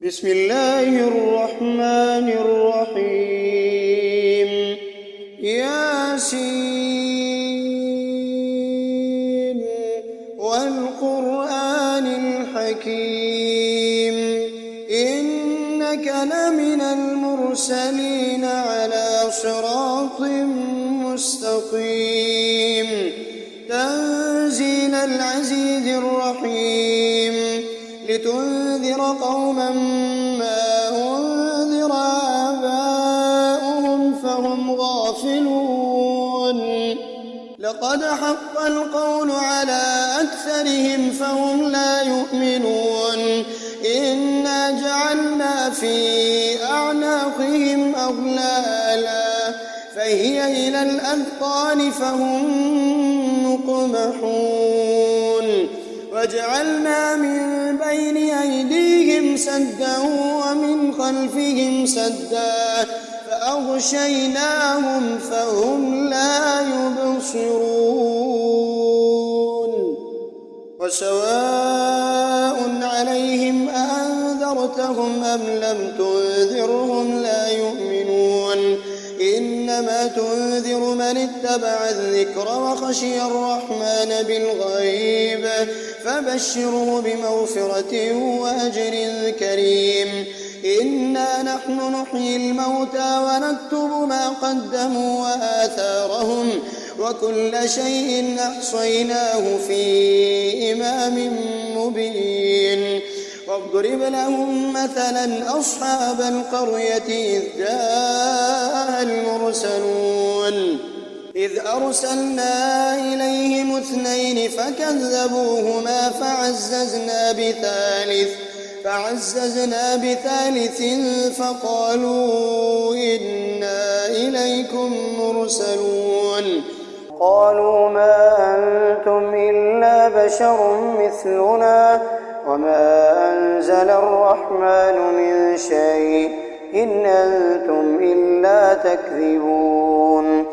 بسم الله الرحمن الرحيم ياسين والقرآن الحكيم إنك لمن المرسلين على صراط مستقيم تنزيل العزيز الرحيم لتنذر قوما ما أنذر آباؤهم فهم غافلون لقد حق القول على أكثرهم فهم لا يؤمنون إنا جعلنا في أعناقهم أغلالا فهي إلى الأذقان فهم مقمحون وجعلنا من بين أيديهم سدا ومن خلفهم سدا فأغشيناهم فهم لا يبصرون وسواء عليهم أأنذرتهم أم لم تنذرهم لا يؤمنون إنما تنذر من اتبع الذكر وخشي الرحمن بالغيب فبشره بمغفرة وأجر كريم إنا نحن نحيي الموتى ونكتب ما قدموا وآثارهم وكل شيء أحصيناه في إمام مبين واضرب لهم مثلا أصحاب القرية إذ جاءها المرسلون إذ أرسلنا إليهم اثنين فكذبوهما فعززنا بثالث فقالوا إنا إليكم مرسلون قالوا ما أنتم إلا بشر مثلنا وما أنزل الرحمن من شيء إن أنتم إلا تكذبون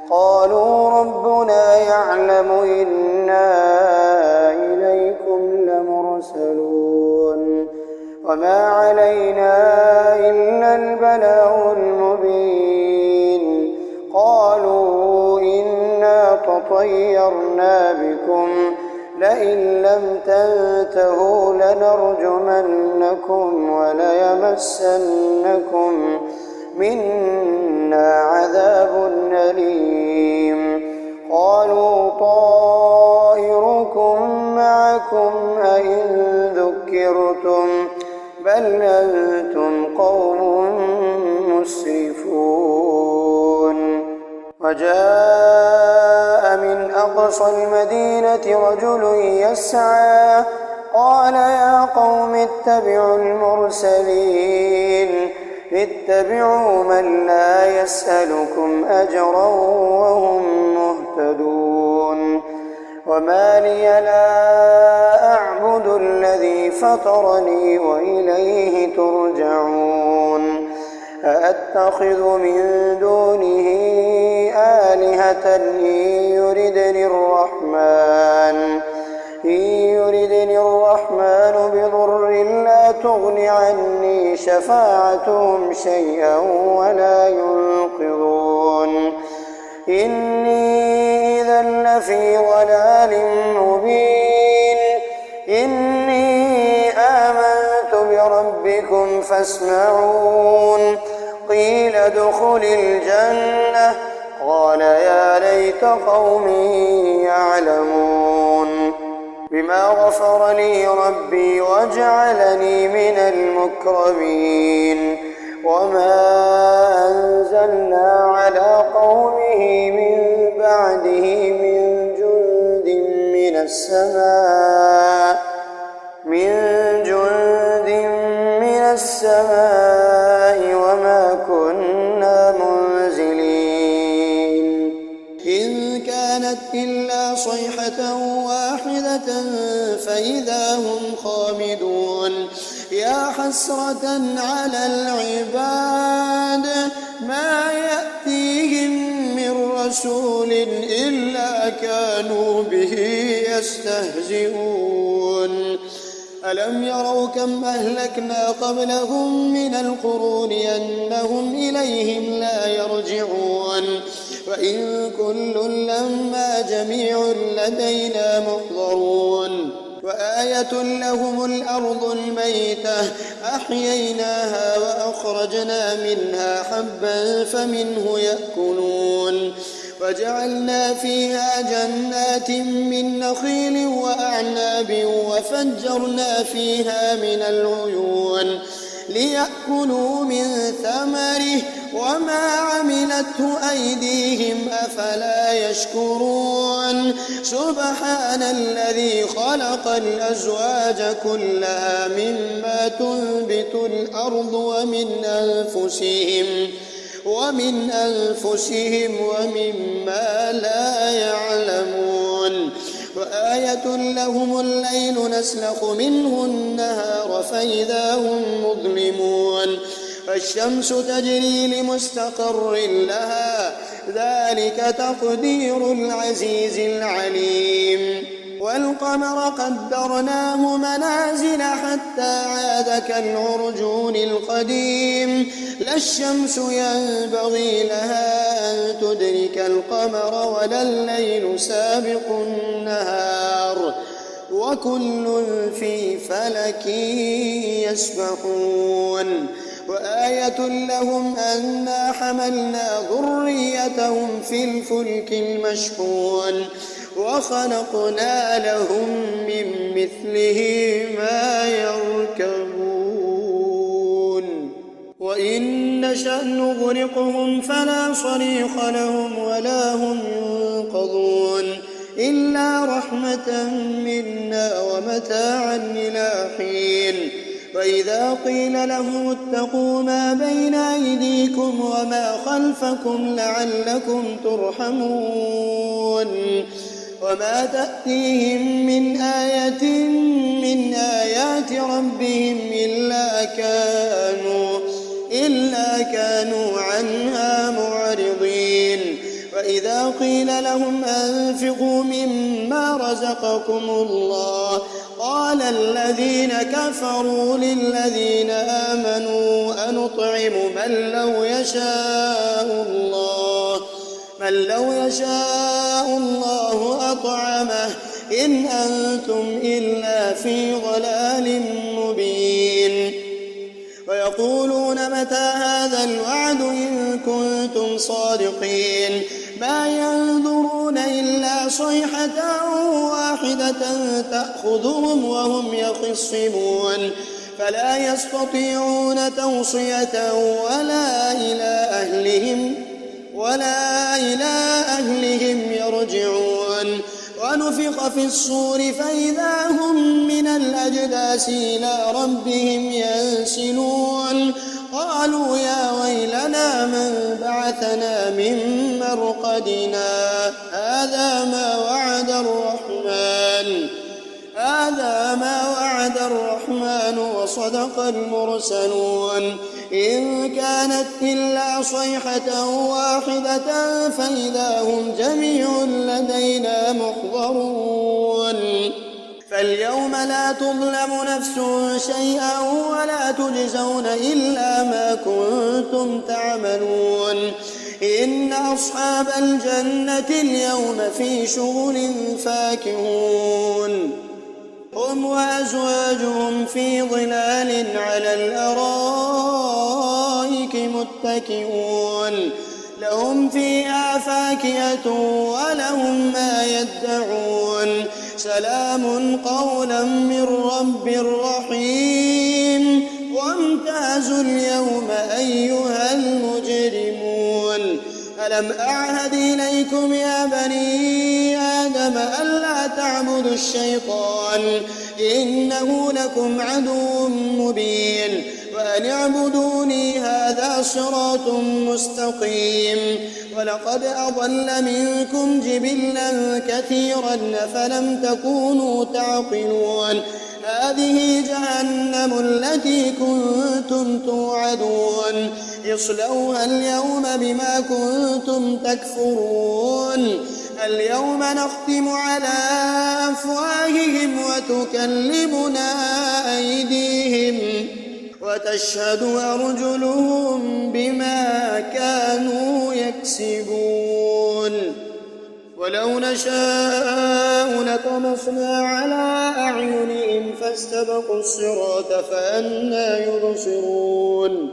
قالوا ربنا يعلم إنا إليكم لمرسلون وما علينا إلا البلاغ المبين قالوا إنا تطيرنا بكم لئن لم تنتهوا لنرجمنكم وليمسنكم منا عذاب أليم قالوا طائركم معكم أئن ذكرتم بل أنتم قوم مسرفون وجاء من أقصى المدينة رجل يسعى قال يا قوم اتبعوا المرسلين اتبعوا من لا يسألكم أجرا وهم مهتدون وما لي لا أعبد الذي فطرني وإليه ترجعون أأتخذ من دونه آلهة إن يردني الرحمن بضر لا تغن عني شفاعتهم شيئا ولا ينقذون إني إذا لفي ضلال مبين إني آمنت بربكم فاسمعون قيل ادخل الجنة قال يا ليت قومي يعلمون بما غفر لي ربي وجعلني من المكرمين وما أنزلنا على قومه من بعده من جند من السماء وما كنا منزلين إن كانت إلا صيحة واحدة فإذا هم خامدون يا حسرة على العباد ما يأتيهم من رسول إلا كانوا به يستهزئون ألم يروا كم أهلكنا قبلهم من القرون أنهم إليهم لا يرجعون وإن كل لما جميع لدينا محضرون وآية لهم الأرض الميتة أحييناها وأخرجنا منها حبا فمنه يأكلون وجعلنا فيها جنات من نخيل وأعناب وفجرنا فيها من العيون ليأكلوا من ثمره وما عملته أيديهم أفلا يشكرون سبحان الذي خلق الأزواج كلها مما تنبت الأرض ومن أنفسهم ومما لا يعلمون وآية لهم الليل نسلخ منه النهار فإذا هم مظلمون فالشمس تجري لمستقر لها ذلك تقدير العزيز العليم والقمر قدرناه منازل حتى عاد كالعرجون القديم لا الشمس ينبغي لها أن تدرك القمر ولا الليل سابق النهار وكل في فلك يسبحون وآية لهم أنا حملنا ذريتهم في الفلك المشحون وخلقنا لهم من مثله ما يركبون وإن نشأ نغرقهم فلا صريخ لهم ولا هم ينقذون إلا رحمة منا ومتاعا إلى حين وإذا قيل لهم اتقوا ما بين أيديكم وما خلفكم لعلكم ترحمون وما تأتيهم من آية من آيات ربهم إلا كانوا عنها معرضين وإذا قيل لهم أنفقوا مما رزقكم الله قال الذين كفروا للذين آمنوا أنطعم من لو يشاء الله أطعمه إن أنتم إلا في ضلال مبين ويقولون متى هذا الوعد إن كنتم صادقين ما ينظرون إلا صيحة واحدة تأخذهم وهم يخصمون فلا يستطيعون توصية ولا إلى أهلهم يرجعون ونفخ في الصور فإذا هم من الأجداث إلى ربهم ينسلون قالوا يا ويلنا من بعثنا من مرقدنا هذا ما وعد الرحمن وصدق المرسلون إن كانت إلا صيحة واحدة فإذا هم جميع لدينا محضرون فاليوم لا تظلم نفس شيئا ولا تجزون إلا ما كنتم تعملون إن أصحاب الجنة اليوم في شغل فاكهون هم وأزواجهم في ظلال على الأرائك متكئون لهم فيها فاكهة ولهم ما يدعون سلام قولا من رب رحيم وامتازوا اليوم أيها المجرمون ألم أعهد إليكم يا بني آدم ألا تعبدوا الشيطان إنه لكم عدو مبين وأن اعبدوني هذا صراط مستقيم ولقد أضل منكم جبلا كثيرا فلم تكونوا تعقلون هذه جهنم التي كنتم توعدون اصلوها اليوم بما كنتم تكفرون اليوم نختم على أفواههم وتكلمنا أيديهم وتشهد أرجلهم بما كانوا يكسبون ولو نشاء لطمسنا على أعينهم فاستبقوا الصراط فأنى يبصرون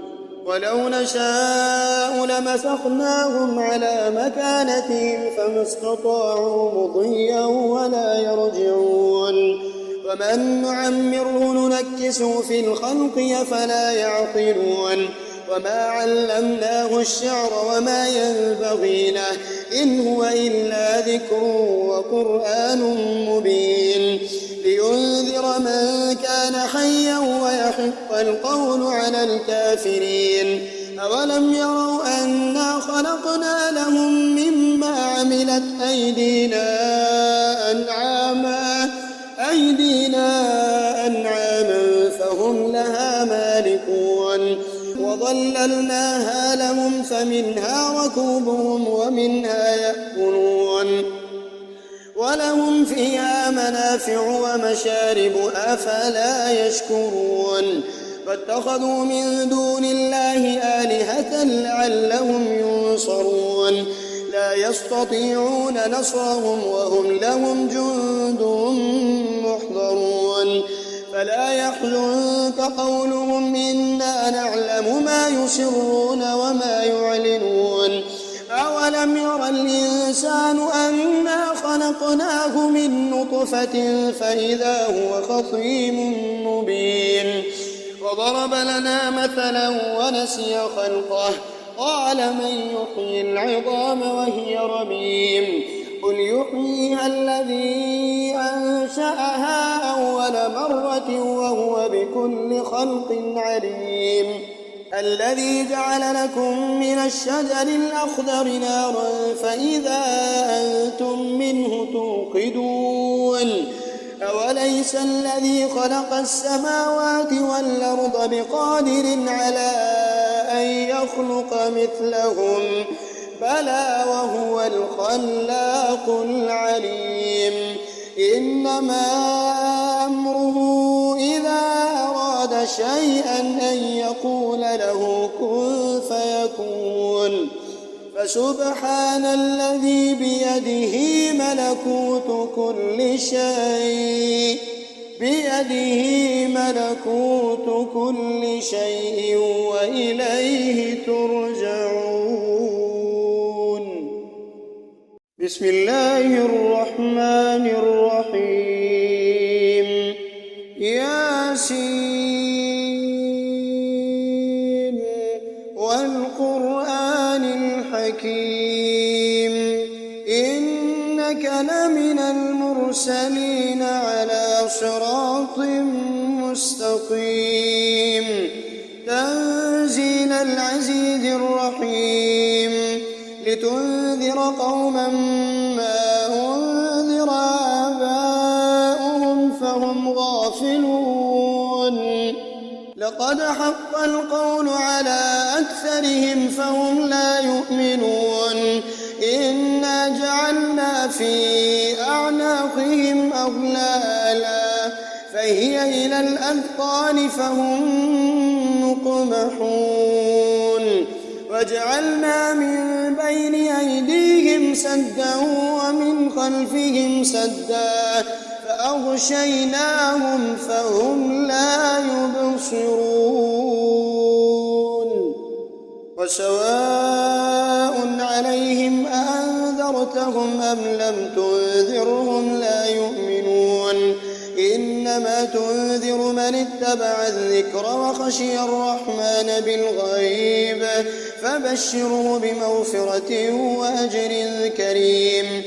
ولو نشاء لمسخناهم على مكانتهم فما استطاعوا مضيا ولا يرجعون ومن نعمره ننكسه في الخلق أفلا يعقلون وما علمناه الشعر وما ينبغي له إن هو إلا ذكر وقرآن مبين لينذر من كان حيا ويحق القول على الكافرين أولم يروا أنا خلقنا لهم مما عملت أيدينا فهم لها مالكون وظللناها لهم فمنها ركوبهم ومنها يأكلون ولهم فيها منافع ومشارب أفلا يشكرون فاتخذوا من دون الله آلهة لعلهم ينصرون لا يستطيعون نصرهم وهم لهم جند محضرون فلا يحزنك قولهم إنا نعلم ما يسرون وما يعلنون أولم ير الإنسان أنا خلقناه من نطفة فإذا هو خصيم مبين وضرب لنا مثلا ونسي خلقه قال من يحيي العظام وهي رميم قل يحييها الذي أنشأها أول مرة وهو بكل خلق عليم الذي جعل لكم من الشجر الأخضر نارا فإذا أنتم منه توقدون أوليس الذي خلق السماوات والأرض بقادر على أن يخلق مثلهم بلى وهو الخلاق العليم إنما أمره إذا أراد شيئا أن يقول له كن فيكون فسبحان الذي بيده ملكوت كل شيء وإليه ترجعون بسم الله الرحمن الرحيم ياسين والقرآن الحكيم إنك لمن المرسلين على صراط مستقيم تنزيل العزيز الرحيم لتنذر قوما ما أنذر آباؤهم فهم غافلون لقد حق القول على أكثرهم فهم لا يؤمنون إنا جعلنا في أعناقهم أغلالا فهي إلى الأذقان فهم مقمحون وجعلنا من بين أيديهم سدا ومن خلفهم سدا فأغشيناهم فهم لا يبصرون وسواء عليهم أأنذرتهم أم لم تنذرهم لا يؤمنون إنما تنذر من اتبع الذكر وخشي الرحمن بالغيب فبشره بمغفرة وأجر كريم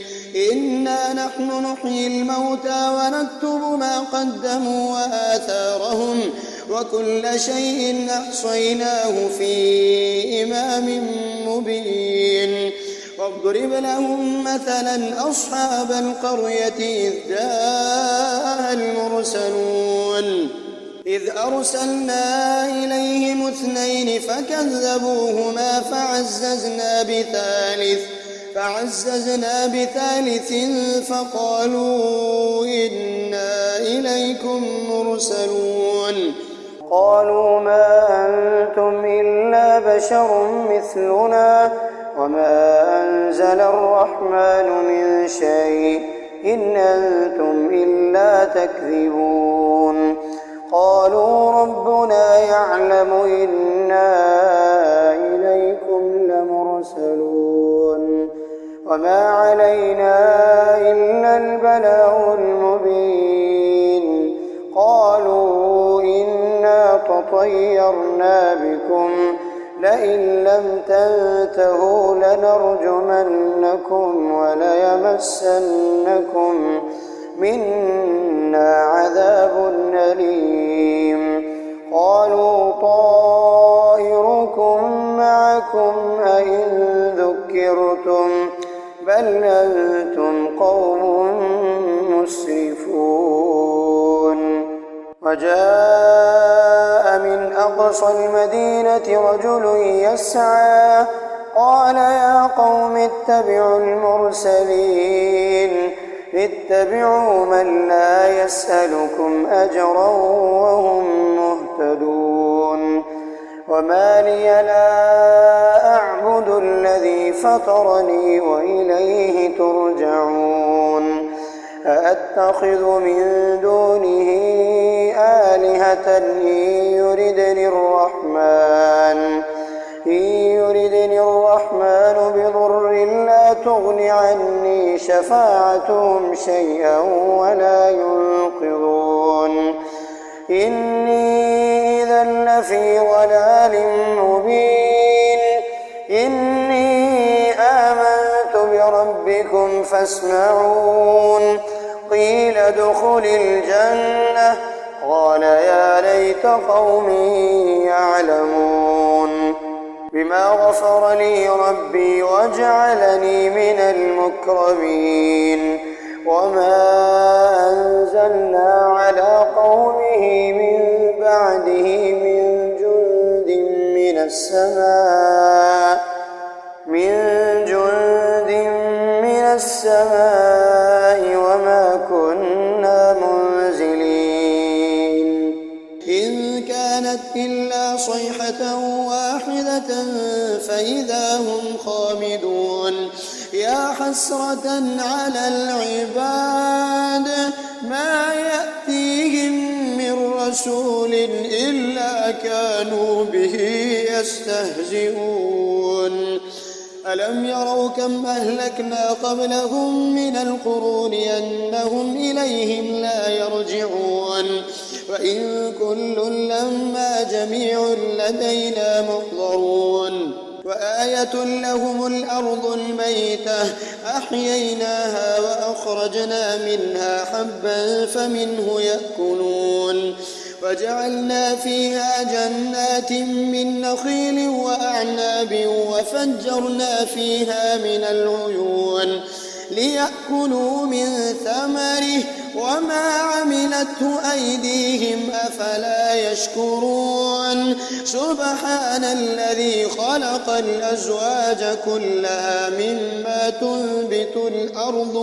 إنا نحن نحيي الموتى ونكتب ما قدموا وآثارهم وكل شيء أحصيناه في إمام مبين واضرب لهم مثلا أصحاب القرية إذ جاءها المرسلون إذ أرسلنا إليهم 2 فكذبوهما فعززنا بثالث فقالوا إنا إليكم مرسلون قالوا ما أنتم إلا بشر مثلنا وما أنزل الرحمن من شيء إن أنتم إلا تكذبون قالوا ربنا يعلم إنا إليكم لمرسلون وما علينا إلا البلاغ المبين قالوا إنا تطيرنا بكم لئن لم تنتهوا لنرجمنكم وليمسنكم منا عذاب أليم قالوا طائركم معكم أئن ذكرتم بل أنتم قوم مسرفون وجاء من أقصى المدينة رجل يسعى قال يا قوم اتبعوا المرسلين اتبعوا من لا يسألكم أجرا وهم مهتدون وما لي لا أعبد الذي فطرني وإليه ترجعون أأتخذ من دونه آلهة إن يردني الرحمن بضر لا تغن عني شفاعتهم شيئا ولا ينقذون إني إذا لفي ضلال مبين إني آمنت بربكم فاسمعون قيل ادخل الجنة قال يا ليت قومي يعلمون بما غفر لي ربي وجعلني من المكرمين وما أنزلنا على قومه من بعده من جند من السماء وما كنا منزلين إن كانت إلا صيحة واحدة فإذا هم خامدون يا حسرة على العباد ما يأتيهم من رسول إلا كانوا به يستهزئون ألم يروا كم أهلكنا قبلهم من القرون أنهم إليهم لا يرجعون وإن كل لما جميع لدينا محضرون وآية لهم الأرض الميتة أحييناها وأخرجنا منها حبا فمنه يأكلون وجعلنا فيها جنات من نخيل وأعناب وفجرنا فيها من العيون ليأكلوا من ثمره وما عملته أيديهم أفلا يشكرون سبحان الذي خلق الأزواج كلها مما تنبت الأرض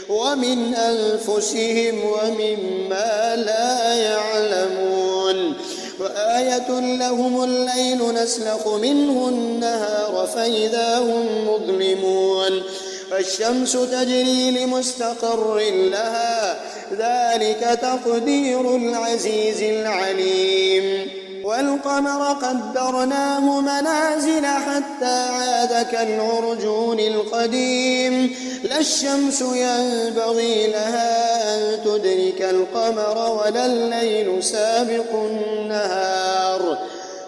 ومن أنفسهم ومما لا يعلمون وآية لهم الليل نسلخ منه النهار فإذا هم مظلمون فالشمس تجري لمستقر لها ذلك تقدير العزيز العليم والقمر قدرناه منازل حتى عاد كالعرجون القديم لا الشمس ينبغي لها أن تدرك القمر ولا الليل سابق النهار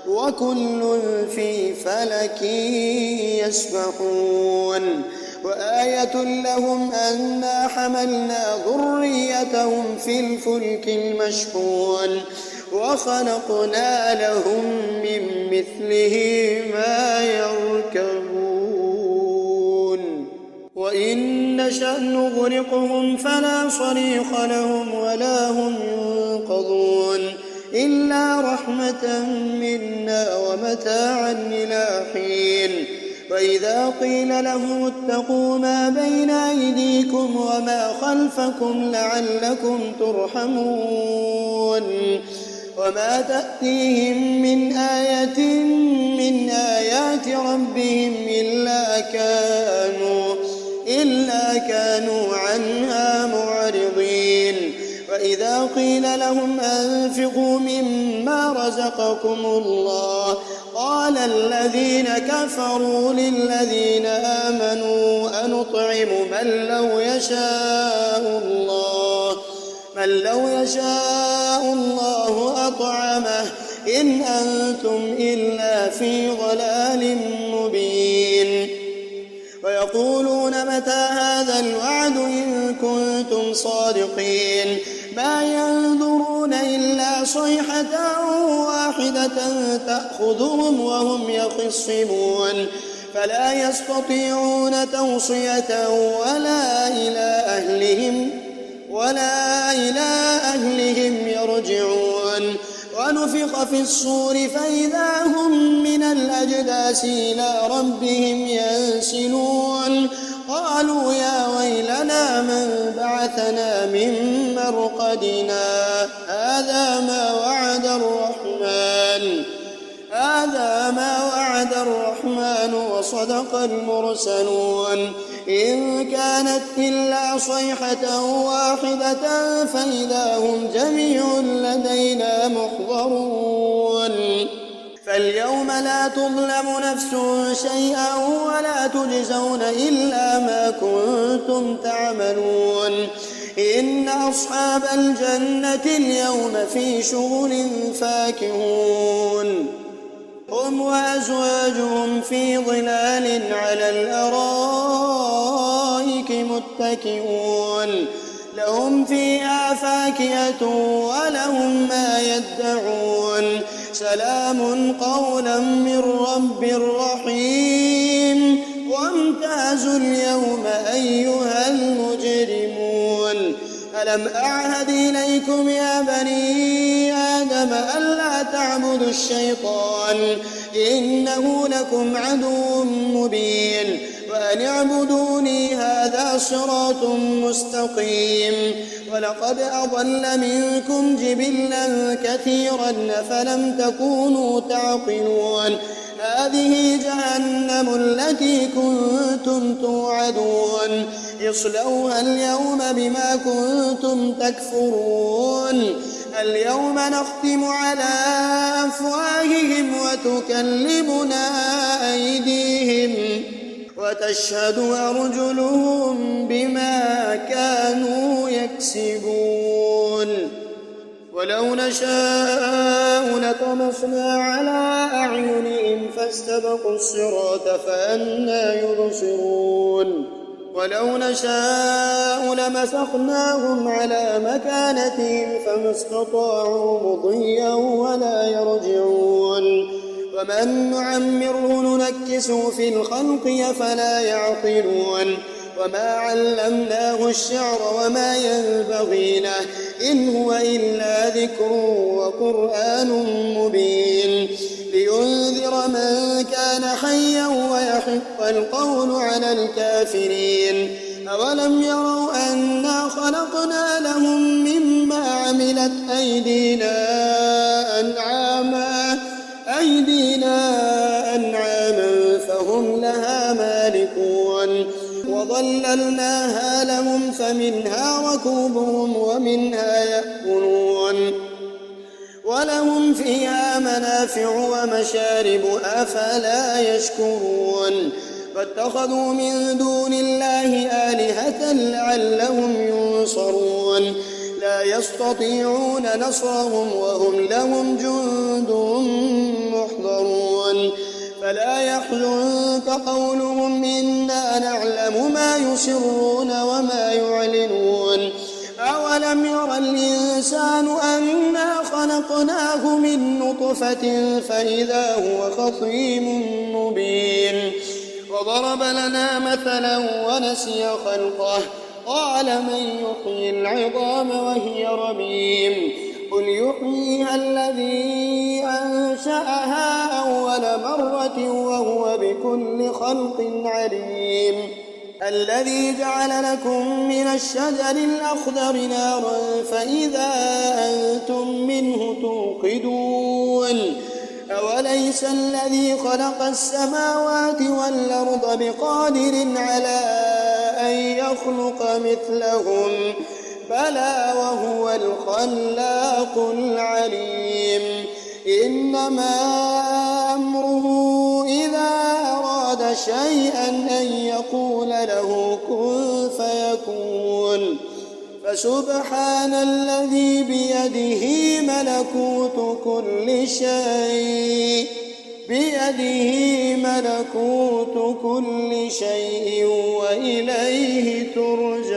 وكل في فلك يسبحون وآية لهم أنا حملنا ذريتهم في الفلك المشحون وخلقنا لهم من مثله ما يركبون وإن نشأ نغرقهم فلا صريخ لهم ولا هم ينقذون إلا رحمة منا ومتاعا إلى حين وإذا قيل لهم اتقوا ما بين أيديكم وما خلفكم لعلكم ترحمون وما تأتيهم من آية من آيات ربهم إلا كانوا عنها معرضين وإذا قيل لهم أنفقوا مما رزقكم الله قال الذين كفروا للذين آمنوا أنطعم من لو يشاء الله أطعمه إن أنتم إلا في ضلال مبين ويقولون متى هذا الوعد إن كنتم صادقين ما ينظرون إلا صيحة واحدة تأخذهم وهم يخصمون فلا يستطيعون توصية ولا إلى أهلهم يرجعون ونفخ في الصور فإذا هم من الأجداث إلى ربهم ينسلون قالوا يا ويلنا من بعثنا من مرقدنا هذا ما وعد الرحمن وصدق المرسلون إن كانت إلا صيحة واحدة فإذا هم جميع لدينا محضرون فاليوم لا تظلم نفس شيئا ولا تجزون إلا ما كنتم تعملون إن أصحاب الجنة اليوم في شغل فاكهون هم وأزواجهم في ظلال على الأرائك متكئون لهم فيها فاكهة ولهم ما يدعون سلام قولا من رب رحيم وامتازوا اليوم أيها المجرمون ألم أعهد إليكم يا بني آدم ألا تعبدوا الشيطان إنه لكم عدو مبين وأن اعبدوني هذا صراط مستقيم ولقد أضل منكم جبلا كثيرا فلم تكونوا تعقلون هذه جهنم التي كنتم توعدون اصلوها اليوم بما كنتم تكفرون اليوم نختم على أفواههم وتكلمنا أيديهم وتشهد أرجلهم بما كانوا يكسبون ولو نشاء لطمسنا على أعينهم فاستبقوا الصراط فأنى يبصرون ولو نشاء لمسخناهم على مكانتهم فما استطاعوا مضيا ولا يرجعون ومن نعمره ننكسه في الخلق أفلا يعقلون وما علمناه الشعر وما ينبغي له إن هو إلا ذكر وقرآن مبين لينذر من كان حيا ويحق القول على الكافرين أولم يروا أنا خلقنا لهم مما عملت أنعاما فهم لها مالكون وظللناها لهم فمنها ركوبهم ومنها يأكلون ولهم فيها منافع ومشارب أفلا يشكرون فاتخذوا من دون الله آلهة لعلهم ينصرون لا يستطيعون نصرهم وهم لهم جند محضرون فلا يحزنك قولهم إنا نعلم ما يسرون وما يعلنون أولم ير الإنسان أنا خلقناه من نطفة فإذا هو خصيم مبين وضرب لنا مثلا ونسي خلقه قال من يحيي العظام وهي رميم قل يحييها الذي أنشأها أول مرة وهو بكل بكل خلق عليم الذي جعل لكم من الشجر الأخضر نارا فإذا أنتم منه توقدون أوليس الذي خلق السماوات والأرض بقادر على أن يخلق مثلهم بلى وهو الخلاق العليم إنما أمره إذا أراد شيئا أن يقول له كن فيكون فسبحان الذي بيده ملكوت كل شيء وإليه ترجعون